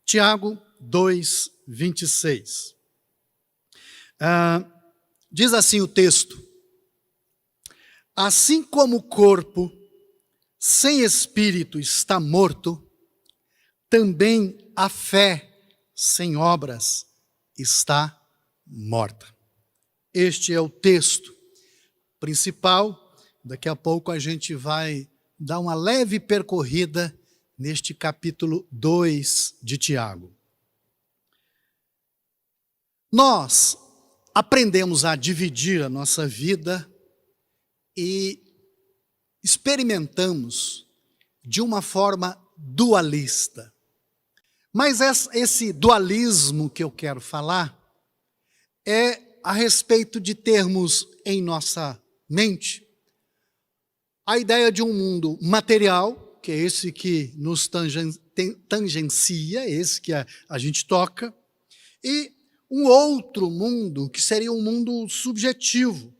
Tiago 2, 26. Diz assim o texto: assim como o corpo sem espírito está morto, também a fé sem obras está morta. Este é o texto principal. Daqui a pouco a gente vai dar uma leve percorrida neste capítulo 2 de Tiago. Nós aprendemos a dividir a nossa vida e experimentamos de uma forma dualista. Mas esse dualismo que eu quero falar é a respeito de termos em nossa mente a ideia de um mundo material, que é esse que nos tangencia, esse que a gente toca, e um outro mundo que seria um mundo subjetivo,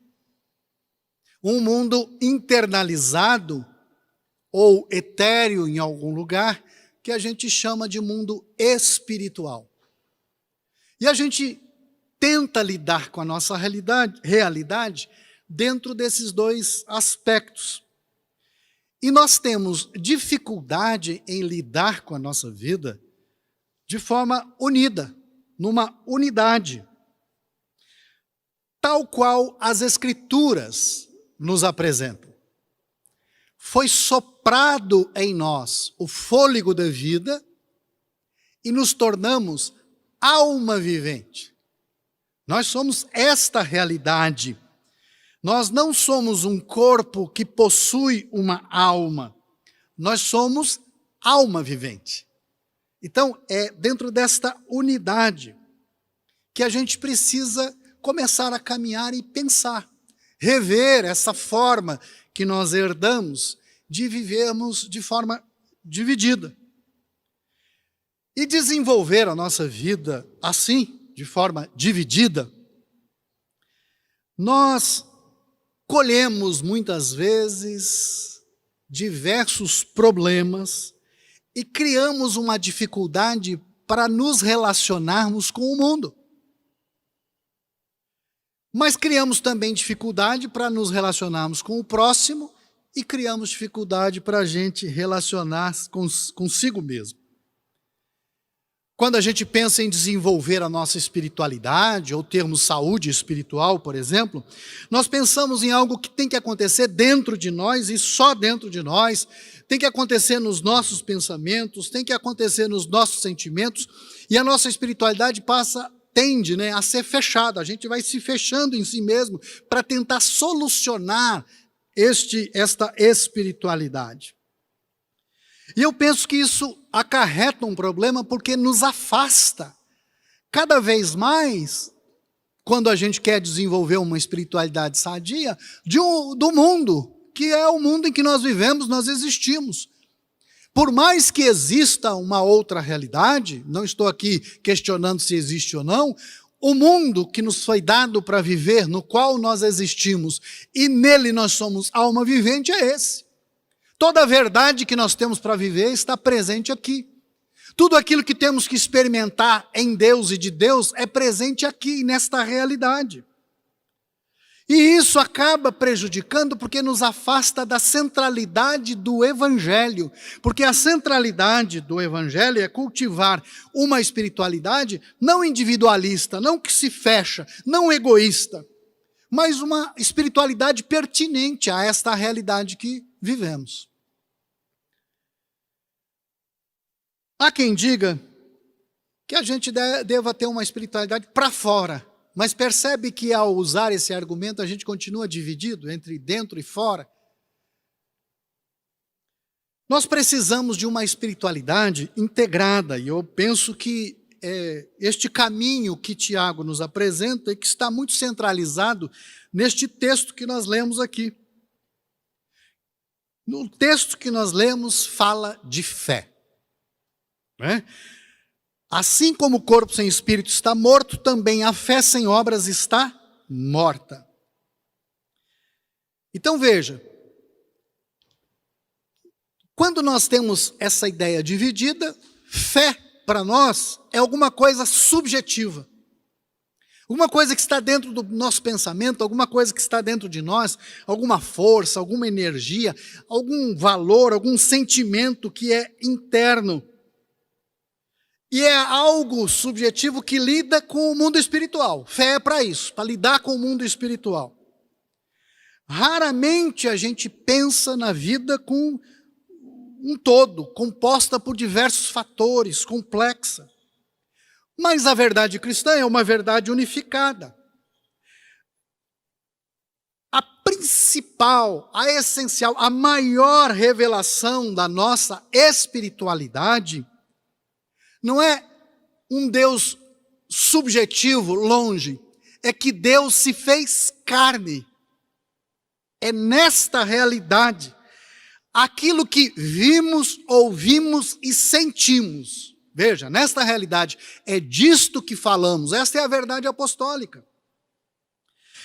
um mundo internalizado ou etéreo em algum lugar, que a gente chama de mundo espiritual. E a gente tenta lidar com a nossa realidade dentro desses dois aspectos. E nós temos dificuldade em lidar com a nossa vida de forma unida, numa unidade, tal qual as Escrituras nos apresentam. Foi soprado em nós o fôlego da vida e nos tornamos alma vivente. Nós somos esta realidade. Nós não somos um corpo que possui uma alma. Nós somos alma vivente. Então, é dentro desta unidade que a gente precisa começar a caminhar e pensar, rever essa forma que nós herdamos de vivermos de forma dividida. E desenvolver a nossa vida assim, de forma dividida, nós colhemos muitas vezes diversos problemas e criamos uma dificuldade para nos relacionarmos com o mundo. Mas criamos também dificuldade para nos relacionarmos com o próximo e criamos dificuldade para a gente relacionar consigo mesmo. Quando a gente pensa em desenvolver a nossa espiritualidade, ou termos saúde espiritual, por exemplo, nós pensamos em algo que tem que acontecer dentro de nós e só dentro de nós, tem que acontecer nos nossos pensamentos, tem que acontecer nos nossos sentimentos, e a nossa espiritualidade tende a ser fechada, a gente vai se fechando em si mesmo para tentar solucionar esta espiritualidade. E eu penso que isso acarreta um problema porque nos afasta cada vez mais, quando a gente quer desenvolver uma espiritualidade sadia, do mundo, que é o mundo em que nós vivemos, nós existimos. Por mais que exista uma outra realidade, não estou aqui questionando se existe ou não, o mundo que nos foi dado para viver, no qual nós existimos, e nele nós somos alma vivente, é esse. Toda a verdade que nós temos para viver está presente aqui. Tudo aquilo que temos que experimentar em Deus e de Deus é presente aqui, nesta realidade. E isso acaba prejudicando porque nos afasta da centralidade do Evangelho. Porque a centralidade do Evangelho é cultivar uma espiritualidade não individualista, não que se fecha, não egoísta, mas uma espiritualidade pertinente a esta realidade que vivemos. Há quem diga que a gente deva ter uma espiritualidade para fora, mas percebe que ao usar esse argumento a gente continua dividido entre dentro e fora. Nós precisamos de uma espiritualidade integrada, e eu penso que este caminho que Tiago nos apresenta e que está muito centralizado neste texto que nós lemos aqui. No texto que nós lemos fala de fé. Assim como o corpo sem espírito está morto, também a fé sem obras está morta. Então veja, quando nós temos essa ideia dividida, fé para nós, é alguma coisa subjetiva. Alguma coisa que está dentro do nosso pensamento, alguma coisa que está dentro de nós, alguma força, alguma energia, algum valor, algum sentimento que é interno. E é algo subjetivo que lida com o mundo espiritual. Fé é para isso, para lidar com o mundo espiritual. Raramente a gente pensa na vida com um todo, composta por diversos fatores, complexa. Mas a verdade cristã é uma verdade unificada. A principal, a essencial, a maior revelação da nossa espiritualidade não é um Deus subjetivo, longe, é que Deus se fez carne. É nesta realidade, aquilo que vimos, ouvimos e sentimos. Veja, nesta realidade, é disto que falamos, esta é a verdade apostólica.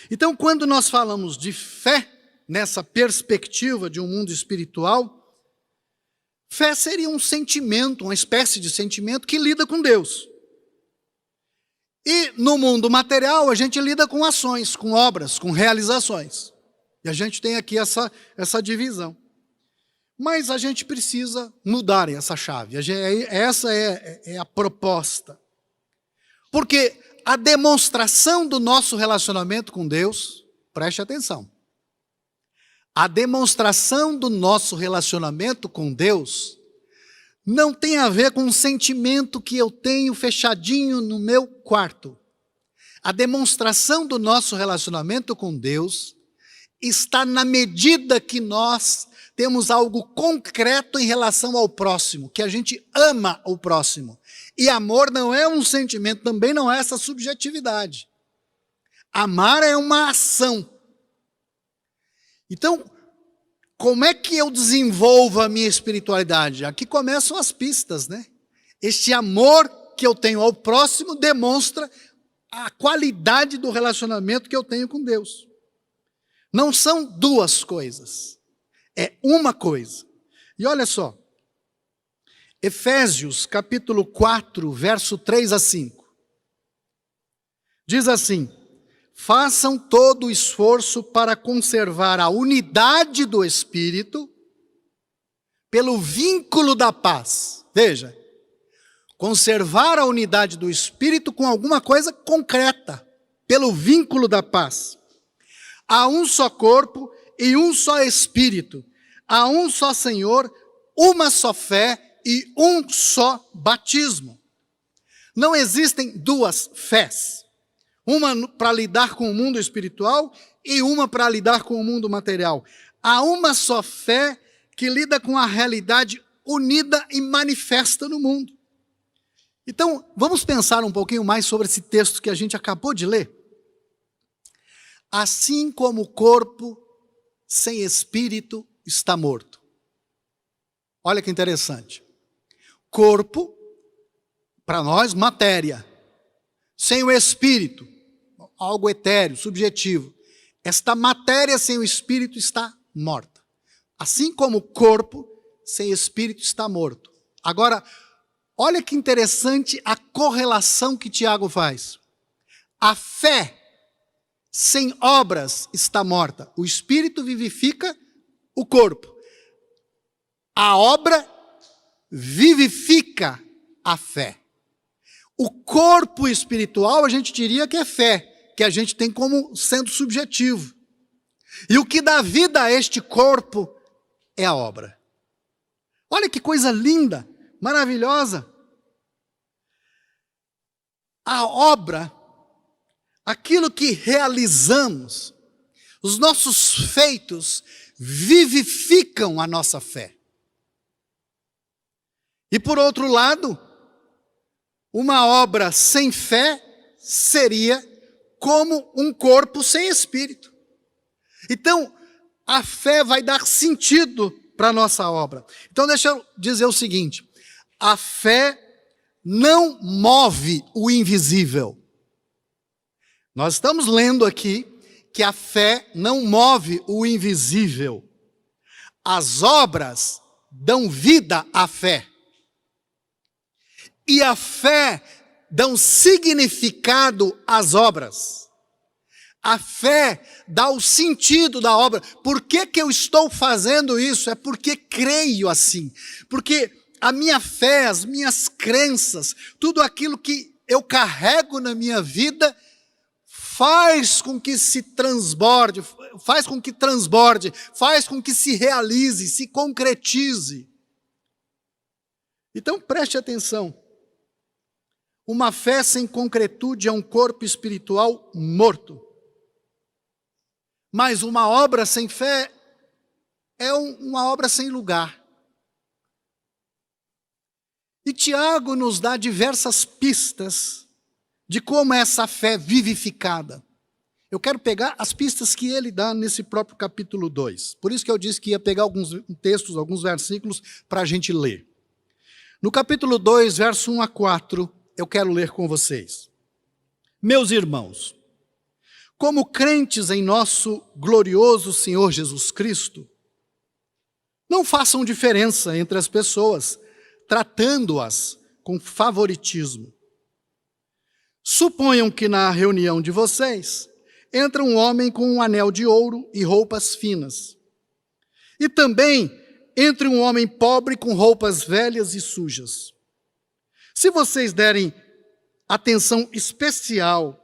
Então, quando nós falamos de fé, nessa perspectiva de um mundo espiritual, fé seria um sentimento, uma espécie de sentimento que lida com Deus. E no mundo material, a gente lida com ações, com obras, com realizações. E a gente tem aqui essa divisão. Mas a gente precisa mudar essa chave. Essa é a proposta. Porque a demonstração do nosso relacionamento com Deus, preste atenção. A demonstração do nosso relacionamento com Deus não tem a ver com um sentimento que eu tenho fechadinho no meu quarto. A demonstração do nosso relacionamento com Deus está na medida que nós temos algo concreto em relação ao próximo, que a gente ama o próximo. E amor não é um sentimento, também não é essa subjetividade. Amar é uma ação. Então, como é que eu desenvolvo a minha espiritualidade? Aqui começam as pistas, né? Este amor que eu tenho ao próximo demonstra a qualidade do relacionamento que eu tenho com Deus. Não são duas coisas. É uma coisa. E olha só, Efésios capítulo 4, verso 3 a 5. Diz assim: façam todo o esforço para conservar a unidade do Espírito pelo vínculo da paz. Veja, conservar a unidade do Espírito com alguma coisa concreta, pelo vínculo da paz. Há um só corpo e um só Espírito. Há um só Senhor, uma só fé e um só batismo. Não existem duas fés. Uma para lidar com o mundo espiritual e uma para lidar com o mundo material. Há uma só fé que lida com a realidade unida e manifesta no mundo. Então, vamos pensar um pouquinho mais sobre esse texto que a gente acabou de ler. Assim como o corpo sem espírito está morto. Olha que interessante. Corpo, para nós, matéria. Sem o espírito, algo etéreo, subjetivo. Esta matéria sem o espírito está morta. Assim como o corpo sem espírito está morto. Agora, olha que interessante a correlação que Tiago faz. A fé sem obras está morta. O espírito vivifica o corpo. A obra vivifica a fé. O corpo espiritual a gente diria que é fé, que a gente tem como sendo subjetivo. E o que dá vida a este corpo é a obra. Olha que coisa linda, maravilhosa. A obra, aquilo que realizamos, os nossos feitos vivificam a nossa fé. E por outro lado, uma obra sem fé seria como um corpo sem espírito. Então, a fé vai dar sentido para a nossa obra. Então, deixa eu dizer o seguinte: a fé não move o invisível. Nós estamos lendo aqui que a fé não move o invisível. As obras dão vida à fé. e a fé dão significado às obras. A fé dá o sentido da obra. Por que que eu estou fazendo isso? É porque creio assim. Porque a minha fé, as minhas crenças, tudo aquilo que eu carrego na minha vida, faz com que se transborde, faz com que se realize, se concretize. Então preste atenção. Uma fé sem concretude é um corpo espiritual morto. Mas uma obra sem fé é uma obra sem lugar. E Tiago nos dá diversas pistas de como é essa fé vivificada. Eu quero pegar as pistas que ele dá nesse próprio capítulo 2. Por isso que eu disse que ia pegar alguns textos, alguns versículos para a gente ler. No capítulo 2, verso 1 a 4, eu quero ler com vocês. Meus irmãos, como crentes em nosso glorioso Senhor Jesus Cristo, não façam diferença entre as pessoas, tratando-as com favoritismo. Suponham que na reunião de vocês entra um homem com um anel de ouro e roupas finas. E também entre um homem pobre com roupas velhas e sujas. Se vocês derem atenção especial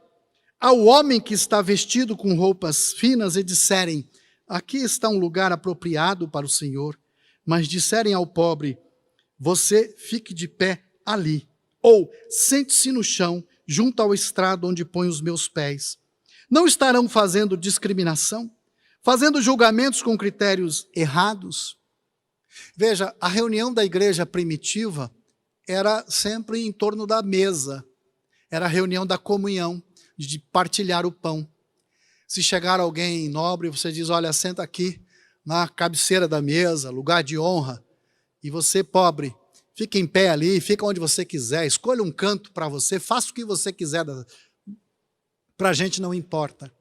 ao homem que está vestido com roupas finas e disserem, aqui está um lugar apropriado para o Senhor, mas disserem ao pobre, você fique de pé ali, ou sente-se no chão, junto ao estrado onde põe os meus pés. Não estarão fazendo discriminação? Fazendo julgamentos com critérios errados? Veja, a reunião da igreja primitiva era sempre em torno da mesa. Era a reunião da comunhão, de partilhar o pão. Se chegar alguém nobre, você diz, olha, senta aqui na cabeceira da mesa, lugar de honra. E você, pobre, fica em pé ali, fica onde você quiser, escolha um canto para você, faça o que você quiser. Para a gente não importa.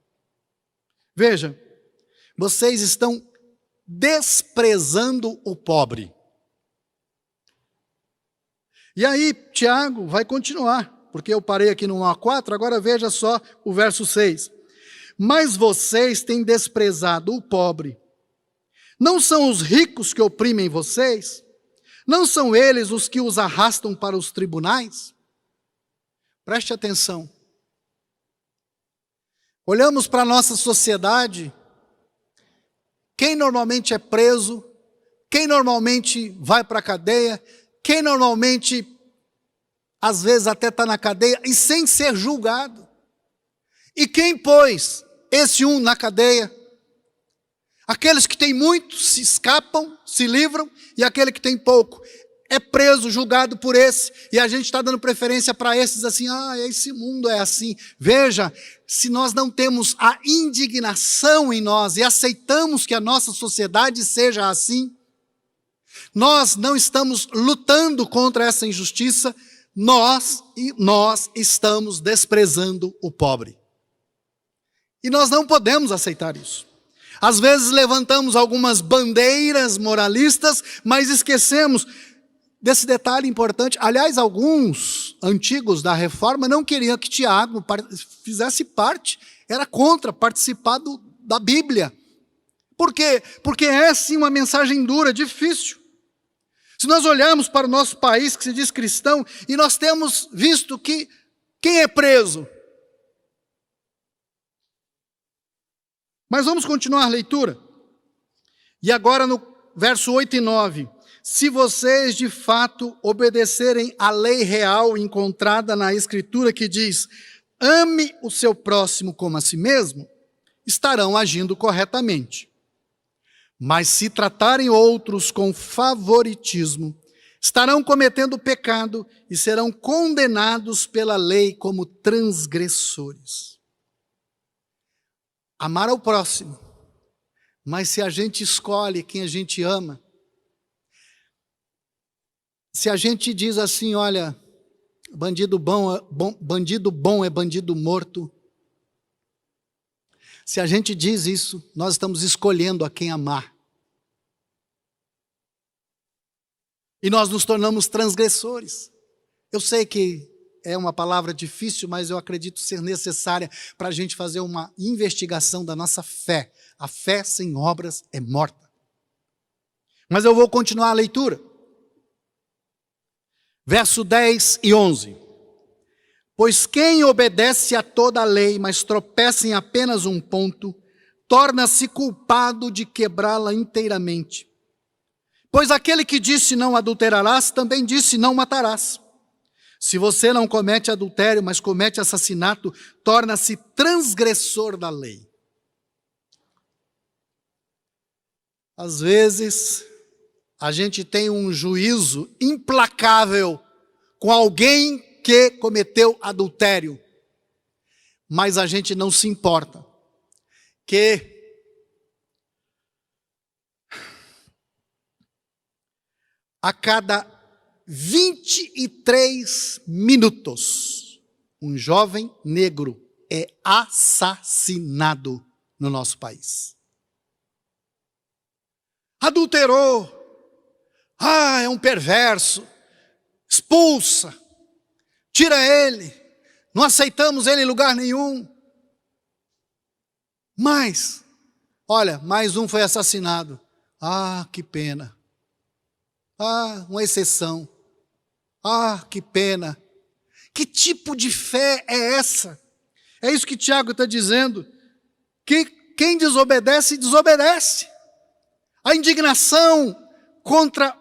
Veja, vocês estão desprezando o pobre. E aí, Tiago vai continuar, porque eu parei aqui no 1 a 4, agora veja só o verso 6. Mas vocês têm desprezado o pobre. Não são os ricos que oprimem vocês? Não são eles os que os arrastam para os tribunais? Preste atenção. Olhamos para a nossa sociedade, quem normalmente é preso, quem normalmente vai para a cadeia, quem normalmente, às vezes até está na cadeia e sem ser julgado. E quem pôs esse um na cadeia? Aqueles que têm muito se escapam, se livram, e aquele que tem pouco é preso, julgado por esse, e a gente está dando preferência para esses assim, esse mundo é assim. Veja, se nós não temos a indignação em nós e aceitamos que a nossa sociedade seja assim, nós não estamos lutando contra essa injustiça, nós estamos desprezando o pobre. E nós não podemos aceitar isso. Às vezes levantamos algumas bandeiras moralistas, mas esquecemos desse detalhe importante. Aliás, alguns antigos da Reforma não queriam que Tiago fizesse parte, era contra participar da Bíblia. Por quê? Porque é sim uma mensagem dura, difícil. Se nós olharmos para o nosso país, que se diz cristão, e nós temos visto que quem é preso? Mas vamos continuar a leitura. E agora no verso 8 e 9. Se vocês de fato obedecerem à lei real encontrada na Escritura que diz, ame o seu próximo como a si mesmo, estarão agindo corretamente. Mas se tratarem outros com favoritismo, estarão cometendo pecado e serão condenados pela lei como transgressores. Amar ao próximo, mas se a gente escolhe quem a gente ama, se a gente diz assim, olha, bandido bom é bandido morto, se a gente diz isso, nós estamos escolhendo a quem amar. E nós nos tornamos transgressores. Eu sei que é uma palavra difícil, mas eu acredito ser necessária para a gente fazer uma investigação da nossa fé. A fé sem obras é morta. Mas eu vou continuar a leitura. Verso 10 e 11. Pois quem obedece a toda a lei, mas tropeça em apenas um ponto, torna-se culpado de quebrá-la inteiramente. Pois aquele que disse não adulterarás, também disse não matarás. Se você não comete adultério, mas comete assassinato, torna-se transgressor da lei. Às vezes, a gente tem um juízo implacável com alguém que cometeu adultério, mas a gente não se importa que a cada 23 minutos, um jovem negro é assassinado no nosso país. Adulterou, é um perverso, expulsa, tira ele, não aceitamos ele em lugar nenhum. Mas, olha, mais um foi assassinado. Que pena. Uma exceção. Que pena. Que tipo de fé é essa? É isso que Tiago está dizendo. Que quem desobedece, desobedece. A indignação contra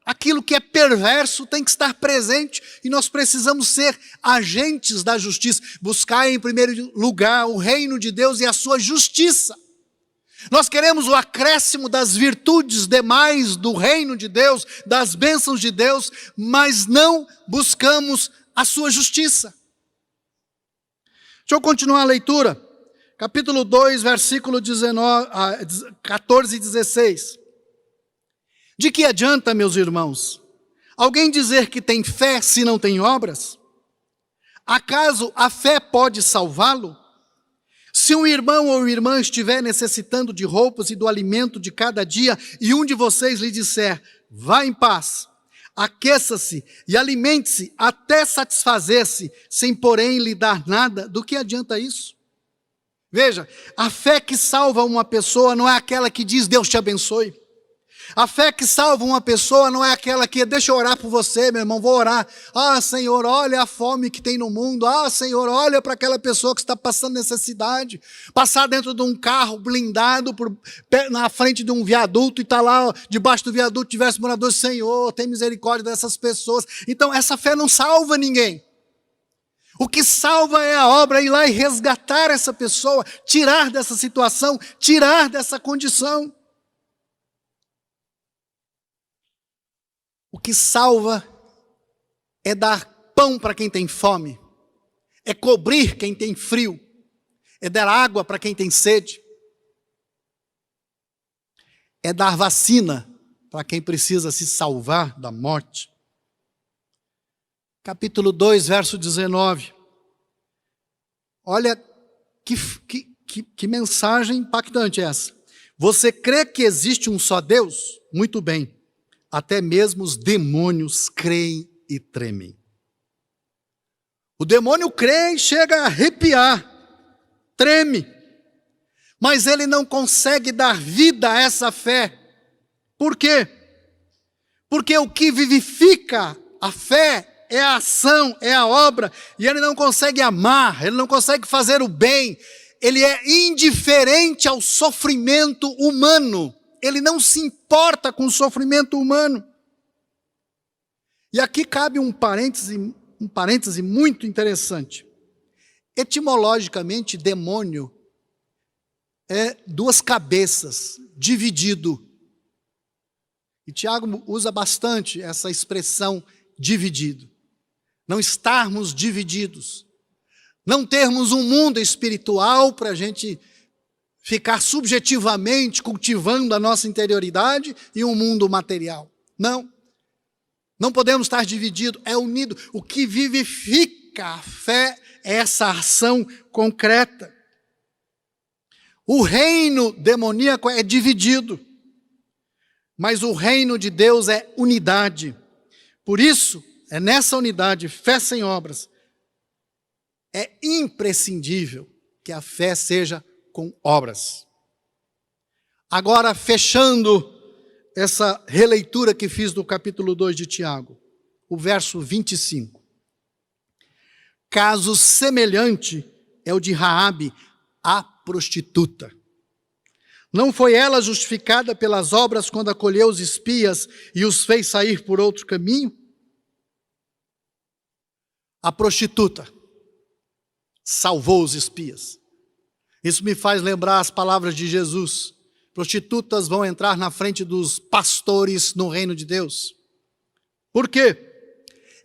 aquilo que é perverso tem que estar presente e nós precisamos ser agentes da justiça. Buscar em primeiro lugar o reino de Deus e a sua justiça. Nós queremos o acréscimo das virtudes demais do reino de Deus, das bênçãos de Deus, mas não buscamos a sua justiça. Deixa eu continuar a leitura. Capítulo 2, versículo 14 e 16. De que adianta, meus irmãos, alguém dizer que tem fé se não tem obras? Acaso a fé pode salvá-lo? Se um irmão ou irmã estiver necessitando de roupas e do alimento de cada dia, e um de vocês lhe disser, vá em paz, aqueça-se e alimente-se até satisfazer-se, sem porém lhe dar nada, do que adianta isso? Veja, a fé que salva uma pessoa não é aquela que diz Deus te abençoe. A fé que salva uma pessoa não é aquela que, deixa eu orar por você, meu irmão, vou orar. Senhor, olha a fome que tem no mundo. Senhor, olha para aquela pessoa que está passando necessidade. Passar dentro de um carro blindado, na frente de um viaduto, e está lá, debaixo do viaduto, diversos moradores. Senhor, tem misericórdia dessas pessoas. Então, essa fé não salva ninguém. O que salva é a obra, ir lá e resgatar essa pessoa, tirar dessa situação, tirar dessa condição. O que salva é dar pão para quem tem fome, é cobrir quem tem frio, é dar água para quem tem sede, é dar vacina para quem precisa se salvar da morte. Capítulo 2, verso 19. Olha que mensagem impactante essa. Você crê que existe um só Deus? Muito bem. Até mesmo os demônios creem e tremem. O demônio crê e chega a arrepiar, treme, mas ele não consegue dar vida a essa fé. Por quê? Porque o que vivifica a fé é a ação, é a obra, e ele não consegue amar, ele não consegue fazer o bem, ele é indiferente ao sofrimento humano. Ele não se importa com o sofrimento humano. E aqui cabe um parêntese muito interessante. Etimologicamente, demônio é duas cabeças, dividido. E Tiago usa bastante essa expressão dividido. Não estarmos divididos. Não termos um mundo espiritual para a gente ficar subjetivamente cultivando a nossa interioridade e um mundo material. Não podemos estar divididos, é unido. O que vivifica a fé é essa ação concreta. O reino demoníaco é dividido, mas o reino de Deus é unidade. Por isso, é nessa unidade, fé sem obras, é imprescindível que a fé seja com obras. Agora, fechando essa releitura que fiz do capítulo 2 de Tiago, o verso 25. Caso semelhante é o de Raabe, a prostituta. Não foi ela justificada pelas obras quando acolheu os espias e os fez sair por outro caminho? A prostituta salvou os espias. Isso me faz lembrar as palavras de Jesus. Prostitutas vão entrar na frente dos pastores no reino de Deus. Por quê?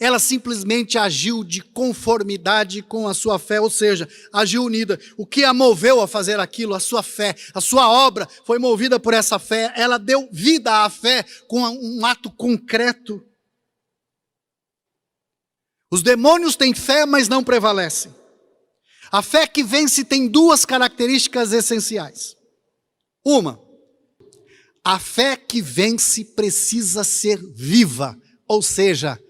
Ela simplesmente agiu de conformidade com a sua fé, ou seja, agiu unida. O que a moveu a fazer aquilo? A sua fé, a sua obra foi movida por essa fé. Ela deu vida à fé com um ato concreto. Os demônios têm fé, mas não prevalecem. A fé que vence tem duas características essenciais. Uma, a fé que vence precisa ser viva, ou seja,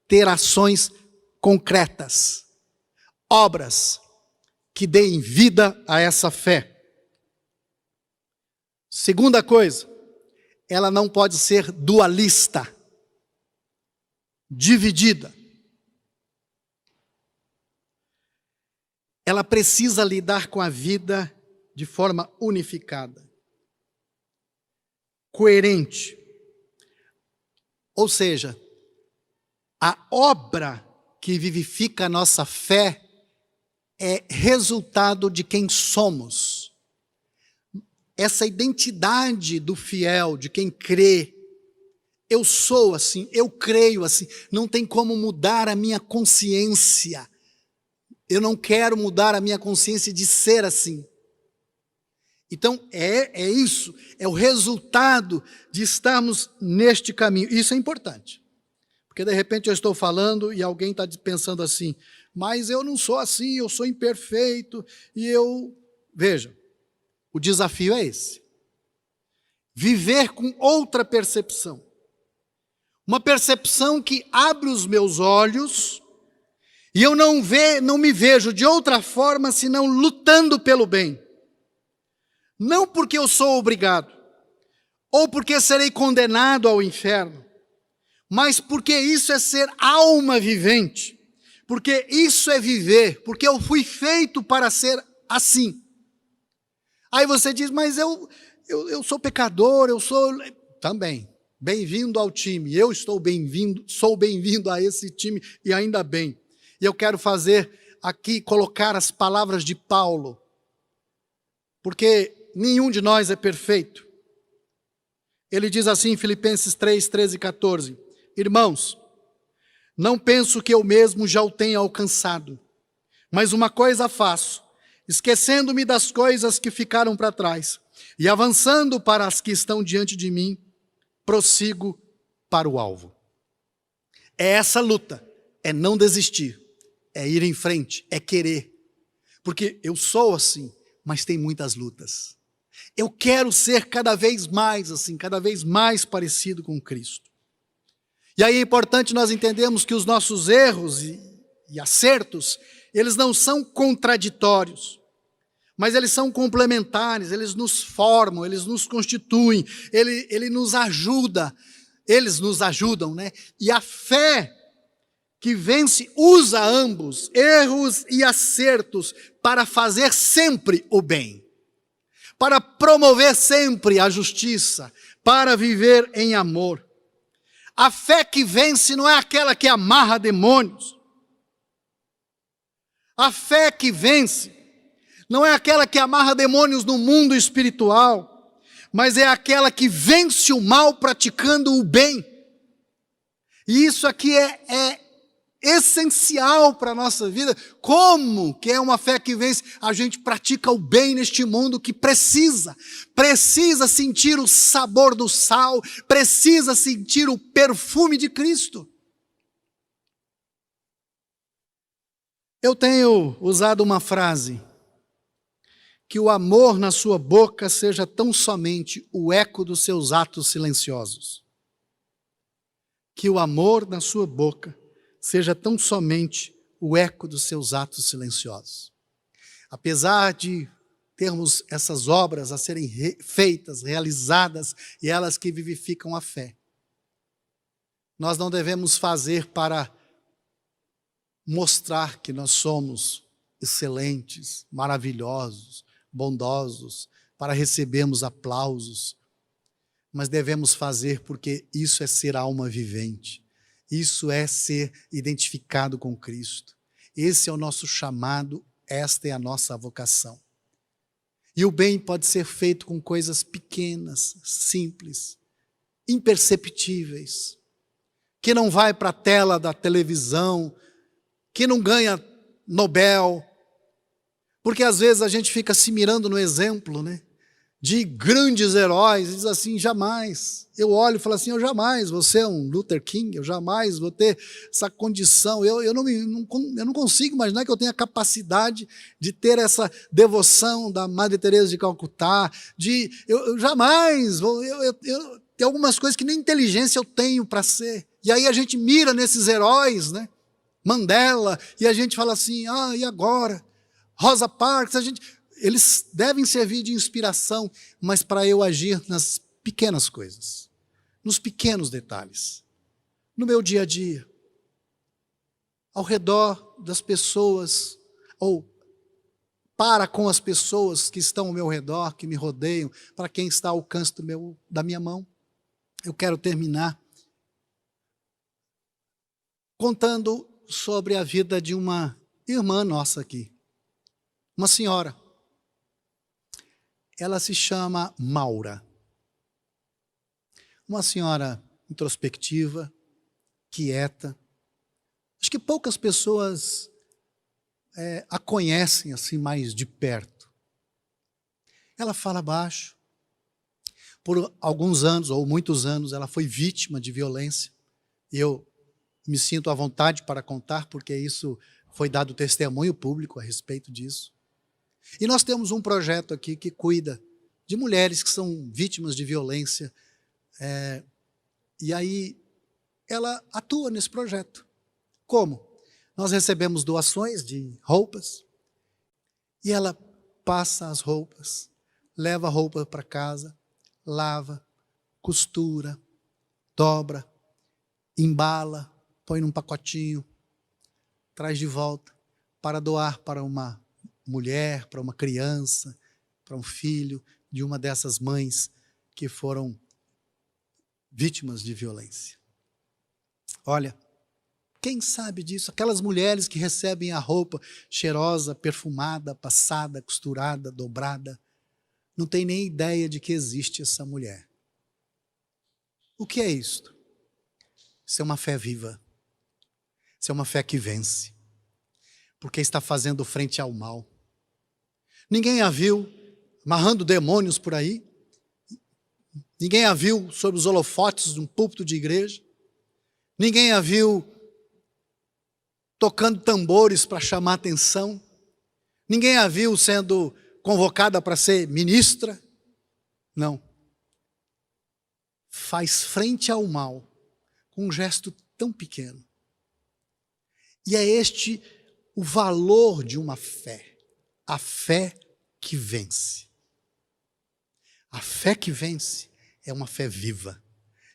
ter ações concretas, obras que deem vida a essa fé. Segunda coisa, ela não pode ser dualista, dividida. Ela precisa lidar com a vida de forma unificada, coerente. Ou seja, a obra que vivifica a nossa fé é resultado de quem somos. Essa identidade do fiel, de quem crê. Eu sou assim, eu creio assim. Não tem como mudar a minha consciência. Eu não quero mudar a minha consciência de ser assim. Então, é isso. É o resultado de estarmos neste caminho. Isso é importante. Porque de repente eu estou falando e alguém está pensando assim, mas eu não sou assim, eu sou imperfeito, e eu... Veja, o desafio é esse. Viver com outra percepção. Uma percepção que abre os meus olhos e eu não me vejo de outra forma senão lutando pelo bem. Não porque eu sou obrigado, ou porque serei condenado ao inferno, mas porque isso é ser alma vivente, porque isso é viver, porque eu fui feito para ser assim. Aí você diz, mas eu sou pecador, eu sou... Também, bem-vindo ao time, eu estou bem-vindo, sou bem-vindo a esse time e ainda bem. E eu quero fazer aqui, colocar as palavras de Paulo, porque nenhum de nós é perfeito. Ele diz assim em Filipenses 3, 13 e 14, irmãos, não penso que eu mesmo já o tenha alcançado, mas uma coisa faço, esquecendo-me das coisas que ficaram para trás e avançando para as que estão diante de mim, prossigo para o alvo. É essa luta, é não desistir, é ir em frente, é querer. Porque eu sou assim, mas tem muitas lutas. Eu quero ser cada vez mais assim, cada vez mais parecido com Cristo. E aí é importante nós entendermos que os nossos erros e acertos, eles não são contraditórios, mas eles são complementares, eles nos formam, eles nos constituem, ele nos ajuda, eles nos ajudam, né? E a fé que vence usa ambos, erros e acertos, para fazer sempre o bem, para promover sempre a justiça, para viver em amor. A fé que vence não é aquela que amarra demônios. A fé que vence não é aquela que amarra demônios no mundo espiritual, mas é aquela que vence o mal praticando o bem. E isso aqui é essencial para a nossa vida. Como que é uma fé que vence? A gente pratica o bem neste mundo que precisa sentir o sabor do sal, precisa sentir o perfume de Cristo. Eu tenho usado uma frase, que o amor na sua boca seja tão somente o eco dos seus atos silenciosos. Que o amor na sua boca seja tão somente o eco dos seus atos silenciosos. Apesar de termos essas obras a serem feitas, realizadas, e elas que vivificam a fé, nós não devemos fazer para mostrar que nós somos excelentes, maravilhosos, bondosos, para recebermos aplausos, mas devemos fazer porque isso é ser alma vivente, isso é ser identificado com Cristo. Esse é o nosso chamado, esta é a nossa vocação. E o bem pode ser feito com coisas pequenas, simples, imperceptíveis, que não vai para a tela da televisão, que não ganha Nobel, porque às vezes a gente fica se mirando no exemplo, né, de grandes heróis, e diz assim, jamais. Eu olho e falo assim, eu jamais vou ser um Luther King, eu jamais vou ter essa condição, eu não consigo imaginar que eu tenha capacidade de ter essa devoção da Madre Teresa de Calcutá, eu jamais vou, tem algumas coisas que nem inteligência eu tenho para ser. E aí a gente mira nesses heróis, né? Mandela, e a gente fala assim, e agora? Rosa Parks, eles devem servir de inspiração, mas para eu agir nas pequenas coisas, nos pequenos detalhes, no meu dia a dia, ao redor das pessoas, ou para com as pessoas que estão ao meu redor, que me rodeiam, para quem está ao alcance da minha mão. Eu quero terminar contando sobre a vida de uma irmã nossa aqui, uma senhora. Ela se chama Maura. Uma senhora introspectiva, quieta. Acho que poucas pessoas a conhecem assim mais de perto. Ela fala baixo. Por alguns anos, ou muitos anos, ela foi vítima de violência. Eu me sinto à vontade para contar, porque isso foi dado testemunho público a respeito disso. E nós temos um projeto aqui que cuida de mulheres que são vítimas de violência. E aí ela atua nesse projeto. Como? Nós recebemos doações de roupas e ela passa as roupas, leva a roupa para casa, lava, costura, dobra, embala, põe num pacotinho, traz de volta para doar para uma mulher, para uma criança, para um filho de uma dessas mães que foram vítimas de violência. Olha, quem sabe disso? Aquelas mulheres que recebem a roupa cheirosa, perfumada, passada, costurada, dobrada, não tem nem ideia de que existe essa mulher. O que é isto? Isso é uma fé viva. Isso é uma fé que vence. Porque está fazendo frente ao mal. Ninguém a viu amarrando demônios por aí. Ninguém a viu sob os holofotes de um púlpito de igreja. Ninguém a viu tocando tambores para chamar atenção. Ninguém a viu sendo convocada para ser ministra. Não. Faz frente ao mal com um gesto tão pequeno. E é este o valor de uma fé. A fé que vence. A fé que vence é uma fé viva.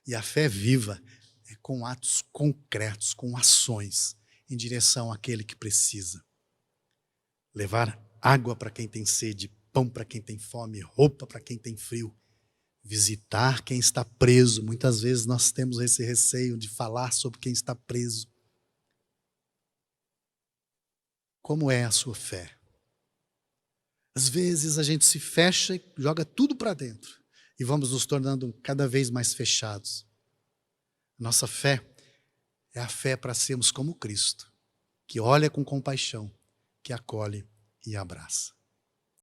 E a fé viva é com atos concretos, com ações em direção àquele que precisa. Levar água para quem tem sede, pão para quem tem fome, roupa para quem tem frio. Visitar quem está preso. Muitas vezes nós temos esse receio de falar sobre quem está preso. Como é a sua fé? Às vezes a gente se fecha e joga tudo para dentro. E vamos nos tornando cada vez mais fechados. Nossa fé é a fé para sermos como Cristo, que olha com compaixão, que acolhe e abraça.